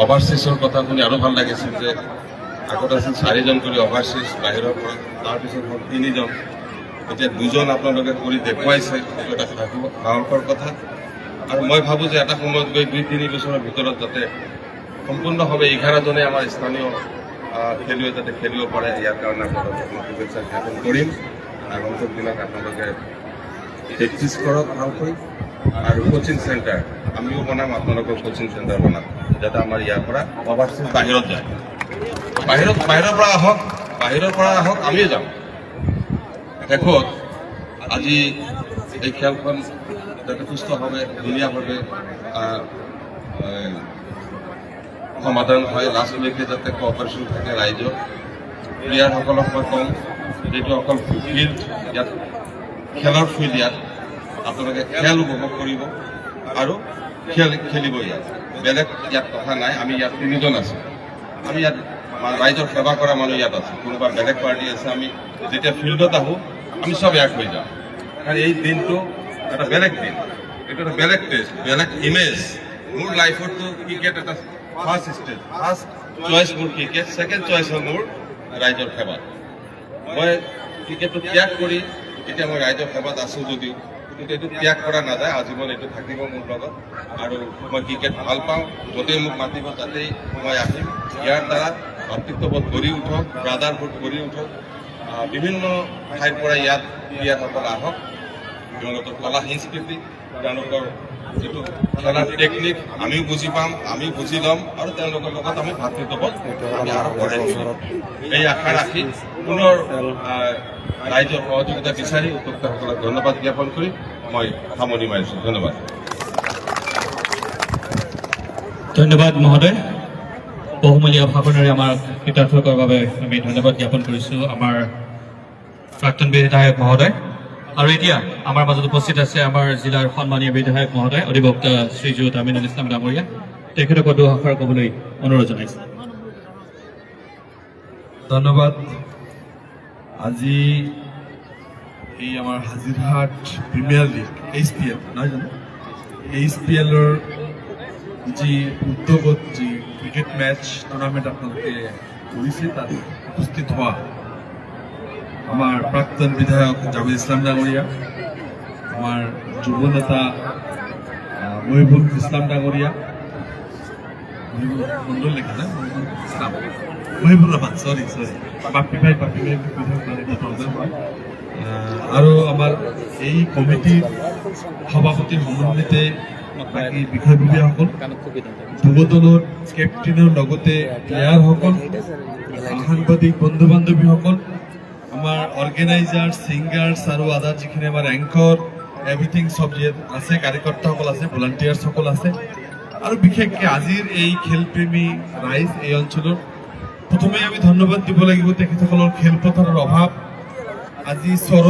অভাৰচিজৰ কথা শুনি আৰু ভাল লাগিছিল যে আগত আছিল 4জন কৰি অভাৰচিজ বাহিৰৰ পৰা, তাৰপিছত হ'ল 3জন, এতিয়া 2জন আপোনালোকে কৰি দেখুৱাইছে। এইটো এটা সাহসৰ কথা। আৰু মই ভাবোঁ যে এটা সময়ত গৈ 2-3 বছৰৰ ভিতৰত যাতে সম্পূৰ্ণভাৱে 11জনে আমাৰ স্থানীয় খেলুৱৈ যাতে খেলিব পাৰে, ইয়াৰ কাৰণে আপোনালোকক মই শুভেচ্ছা জ্ঞাপন কৰিম। আগন্তুক দিনত আপোনালোকে প্ৰেক্টিচ কৰক ভালকৈ, আৰু কোচিং চেণ্টাৰ আমিও বনাম, আপোনালোকৰ কোচিং চেণ্টাৰ বনাম, যাতে আমাৰ ইয়াৰ পৰা অভাৰচিজ বাহিৰত যায়। বাহিৰৰ পৰা আহক, আমিও যাম। শেষত আজি এই খেলখন যাতে সুস্থভাৱে ধুনীয়াভাৱে সমাধান হয়, লাষ্টলৈকে যাতে কোঅপাৰেশ্যন থাকে ৰাইজৰ। প্লেয়াৰসকলক মই কওঁ, যিটো অকল ফিল্ড ইয়াত খেলৰ ফিল্ড, ইয়াত আপোনালোকে খেল উপভোগ কৰিব আৰু খেলিব। ইয়াত বেলেগ ইয়াত কথা নাই। আমি ইয়াত 3জন আছোঁ। আমি ইয়াত ৰাইজৰ সেৱা কৰা মানুহ ইয়াত আছে, কোনোবা বেলেগ পাৰ্টি আছে। আমি যেতিয়া ফিল্ডত আহোঁ আমি চব এক হৈ যাওঁ, কাৰণ এই দিনটো এটা বেলেগ দিন, এইটো এটা বেলেগ টেষ্ট, বেলেগ ইমেজ। মোৰ লাইফতো ক্ৰিকেট এটা ফাৰ্ষ্ট ষ্টেজ, ফাৰ্ষ্ট চইচ মোৰ ক্ৰিকেট, ছেকেণ্ড চইচ হ'ল মোৰ ৰাইজৰ সেৱা। মই ক্ৰিকেটটো ত্যাগ কৰি এতিয়া মই ৰাইজৰ সেৱাত আছোঁ যদিও, কিন্তু এইটো ত্যাগ কৰা নাযায়, আজীৱন এইটো থাকিব মোৰ লগত। আৰু মই ক্ৰিকেট ভাল পাওঁ, য'তেই মোক মাতিব তাতেই মই আহিম। ইয়াৰ দ্বাৰা ভাতৃত্ববোধ গঢ়ি উঠক, ব্ৰাদাৰহুড গঢ়ি উঠক। বিভিন্ন ঠাইৰ পৰা ইয়াত প্লেয়াৰসকল আহক, তেওঁলোকৰ কলা সংস্কৃতি, তেওঁলোকৰ যিটো খেলাৰ টেকনিক আমিও বুজি পাম, আমি বুজি ল'ম, আৰু তেওঁলোকৰ লগত আমি ভাতৃত্ববোধ আমি আৰু বঢ়াই দিম। এই আশা ৰাখি পুনৰ ৰাইজৰ সহযোগিতা বিচাৰি উদ্যোক্তাসকলক ধন্যবাদ জ্ঞাপন কৰি মই সামৰণি মাৰিছোঁ। ধন্যবাদ মহোদয়। বহুমূলীয়া ভাষণেৰে আমাক কৃতাৰ্থ কৰাৰ বাবে আমি ধন্যবাদ জ্ঞাপন কৰিছোঁ আমাৰ প্ৰাক্তন বিধায়ক মহোদয়। আৰু এতিয়া আমাৰ মাজত উপস্থিত আছে আমাৰ জিলাৰ সন্মানীয় বিধায়ক মহোদয়, অধিবক্তা শ্ৰীযুত আমিনুল ইছলাম ডাঙৰীয়া। তেখেতক দুআষাৰ ক'বলৈ অনুৰোধ জনাইছোঁ। ধন্যবাদ। আজি এই আমাৰ হাজিৰহাট প্ৰিমিয়াৰ লীগ HPL নহয় জানো, HPLৰ যি উদ্যোগত যি ক্ৰিকেট মেচ টুৰ্ণামেণ্ট আপোনালোকে কৰিছে, তাত উপস্থিত হোৱা আমাৰ প্ৰাক্তন বিধায়ক জাভেদ ইছলাম ডাঙৰীয়া, আমাৰ যুৱ নেতা মহিবুল ইছলাম ডাঙৰীয়া, মণ্ডল লেখা না মহিবুৰ ৰহমান, সৰি বাপি ভাই আৰু আমাৰ এই কমিটিৰ সভাপতিৰ সমন্বিতে বাকী বিষয়ববীয়াসকল, যুৱ দলৰ কেপ্টেইনৰ লগতে প্লেয়াৰসকল, সাংবাদিক বন্ধু বান্ধৱীসকল, আমাৰ অৰ্গেনাইজাৰ, ছিংগাৰ্ছ আৰু আদাৰ যিখিনি আমাৰ এংকৰ এভৰিথিং চব আছে, কাৰ্যকৰ্তাসকল আছে, ভলাণ্টিয়াৰ্ছসকল আছে, আৰু বিশেষকৈ আজিৰ এই খেলপ্ৰেমী ৰাইজ এই অঞ্চলৰ। প্ৰথমে আমি ধন্যবাদ দিব লাগিব তেখেতসকলৰ খেলপথাৰৰ অভাৱ। আজি চহৰ